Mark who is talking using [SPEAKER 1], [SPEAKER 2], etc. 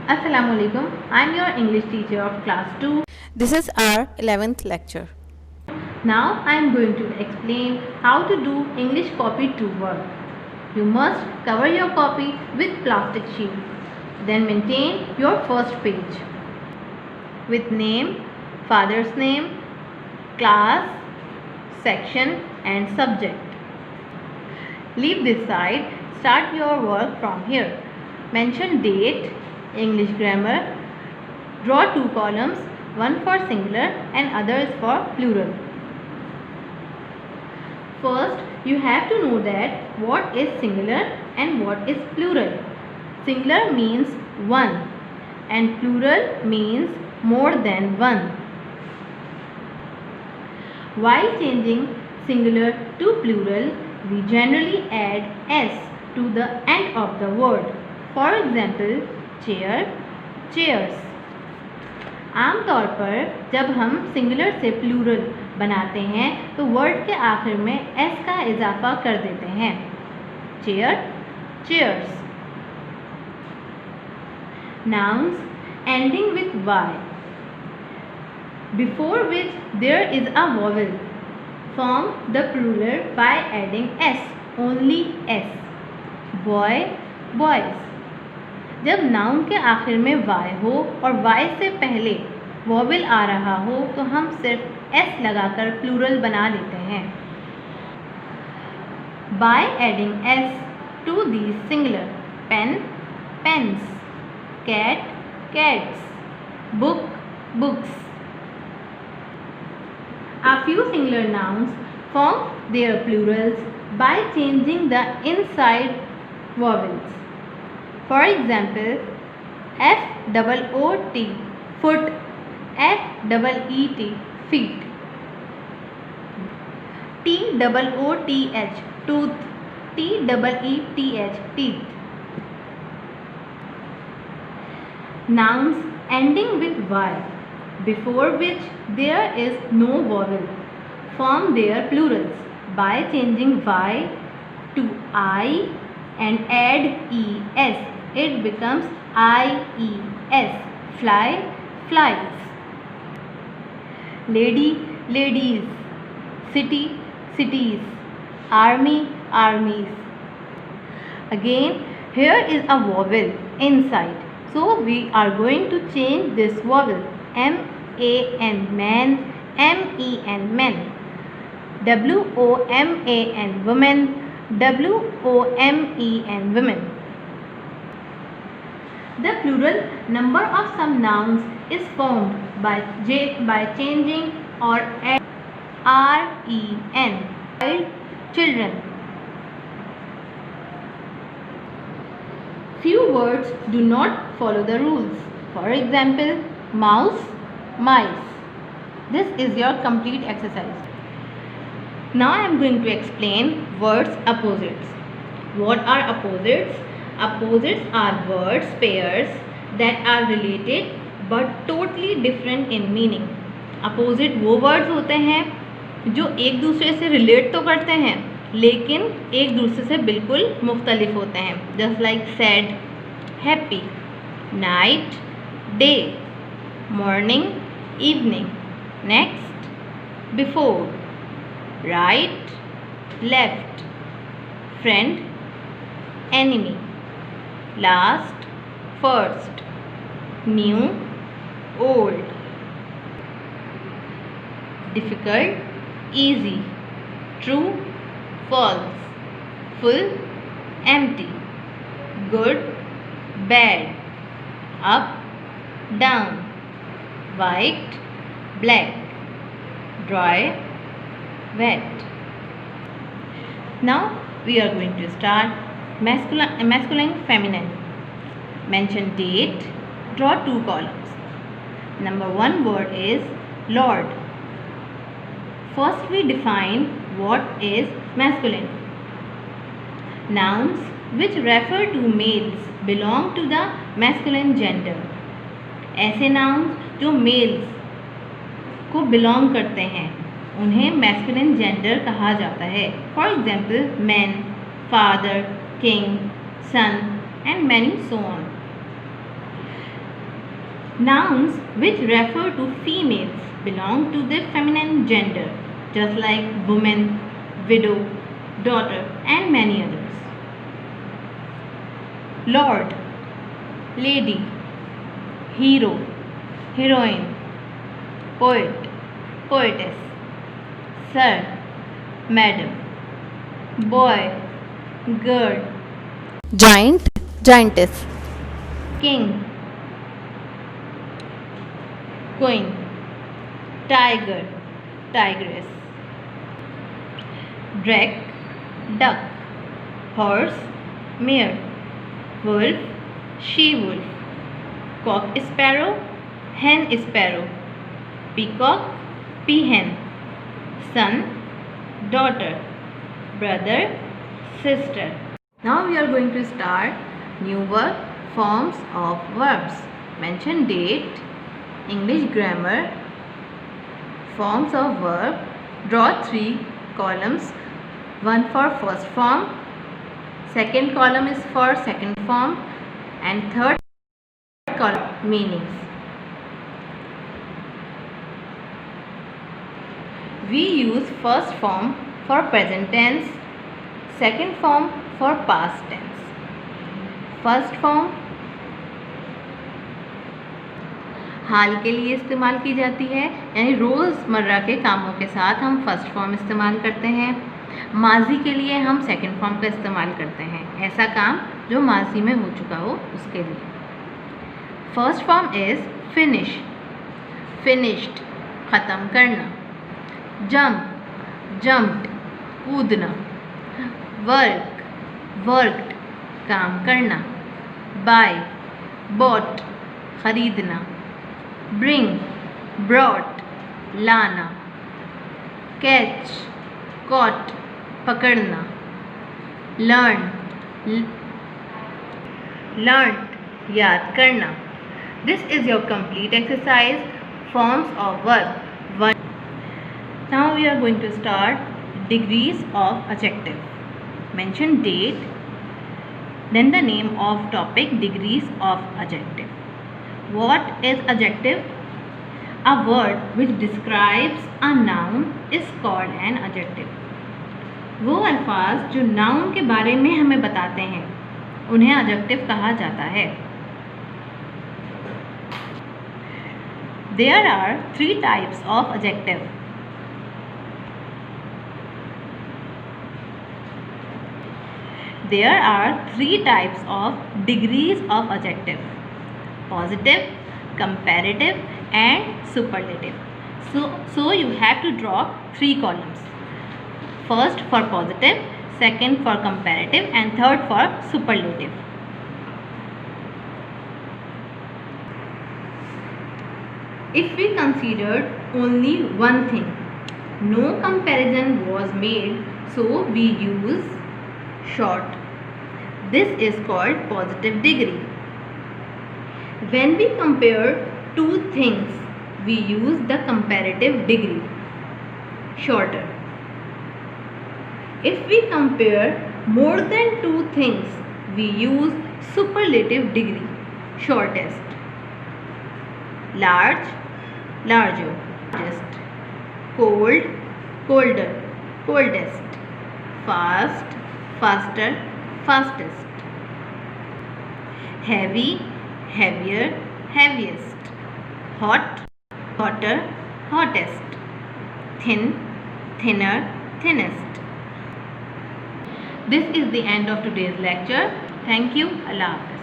[SPEAKER 1] Assalamualaikum. I'm your English teacher of class 2.
[SPEAKER 2] This is our 11th lecture.
[SPEAKER 1] Now I'm going to explain how to do English copy to Word. You must cover your copy with plastic sheet. Then maintain your first page with name, father's name, class, section and subject. Leave this side. Start your work from here. Mention date, English grammar. Draw two columns, one for singular and others for plural. First, you have to know that what is singular and what is plural. Singular means one and plural means more than one. While changing singular to plural, we generally add s to the end of the word. For example, chair, chairs. आमतौर पर जब हम singular से plural बनाते हैं तो word के आखिर में s का इजाफा कर देते हैं. Chair, chairs. Nouns ending with y, before which there is a vowel, form the plural by adding s, only s. Boy, boys. जब नाउन के आखिर में y हो और y से पहले वॉवेल आ रहा हो तो हम सिर्फ s लगाकर प्लूरल बना लेते हैं. By adding s to these singular, pen, pens, cat, cats, book, books. A few singular nouns form their plurals by changing the inside vowels. For example, FOOT, foot, FEET, feet. TOOTH, tooth, TEETH, teeth. Nouns ending with y, before which there is no vowel, form their plurals by changing y to I and add es. It becomes IES. Fly, flies. Lady, ladies. City, cities. Army, armies. Again, here is a vowel inside. So we are going to change this vowel. MAN, man. MEN, men. WOMAN, woman. WOMEN, women. The plural number of some nouns is formed by changing or adding REN. Child, children. Few words do not follow the rules. For example, mouse, mice. This is your complete exercise. Now I am going to explain words opposites. What are opposites? Opposites are words pairs that are related but totally different in meaning. Opposite वो words होते हैं जो एक दूसरे से relate तो करते हैं लेकिन एक दूसरे से बिल्कुल मुख्तलिफ होते हैं. Just like sad, happy, night, day, morning, evening. Next, before, right, left, friend, enemy. Last, first, new, old. Difficult, easy, true, false, full, empty, good, bad, up, down, white, black, dry, wet. Now we are going to start masculine, feminine. Mention date. Draw two columns. Number one word is Lord. First we define what is masculine. Nouns which refer to males belong to the masculine gender. ऐसे nouns जो males को belong करते हैं उन्हें masculine gender कहा जाता है. For example, men, father, king, son and many so on. Nouns which refer to females belong to the feminine gender, just like woman, widow, daughter, and many others. Lord, lady, hero, heroine, poet, poetess, sir, madam, boy, girl,
[SPEAKER 2] Giant, giantess.
[SPEAKER 1] king, queen, tiger, tigress, drake, duck, horse, mare, wolf, she-wolf, cock sparrow, hen sparrow, peacock, peahen, son, daughter, brother, sister. Now we are going to start new work, forms of verbs. Mention date, English grammar, forms of verb. Draw 3 columns, one for first form, second column is for second form, and third column meanings. We use first form for present tense, second form for past tense. First form हाल के लिए इस्तेमाल की जाती है, यानी रोज़मर्रा के कामों के साथ हम फर्स्ट फॉर्म इस्तेमाल करते हैं। माजी के लिए हम सेकंड फॉर्म का इस्तेमाल करते हैं, ऐसा काम जो माजी में हो चुका हो उसके लिए। First form is finish, finished, ख़त्म करना। जंप, जंप्ड, कूदना। वर्क, वर्कड, काम करना। बाय, बॉट, खरीदना। ब्रिंग, ब्रॉट, लाना। कैच, कॉट, पकड़ना। लर्न, लर्नड, याद करना। This is your complete exercise, forms of verb. Now we are going to start degrees of adjective. Mention date, then the name of topic, degrees of adjective. What is adjective? A word which describes a noun is called an adjective. वो अल्फाज जो noun के बारे में हमें बताते हैं उन्हें adjective कहा जाता है। There are 3 types of adjective. There are 3 types of degrees of adjective: positive, comparative, and superlative. So you have to draw 3 columns. First for positive, second for comparative, and third for superlative. If we considered only one thing, no comparison was made, so we use short. This is called positive degree. When we compare 2 things, we use the comparative degree, shorter. If we compare more than 2 things, we use superlative degree, shortest. Large, larger, largest. Cold, colder, coldest. Fast, faster, fastest. Heavy, heavier, heaviest. Hot, hotter, hottest. Thin, thinner, thinnest. This is the end of today's lecture. Thank you. Allah Hafiz.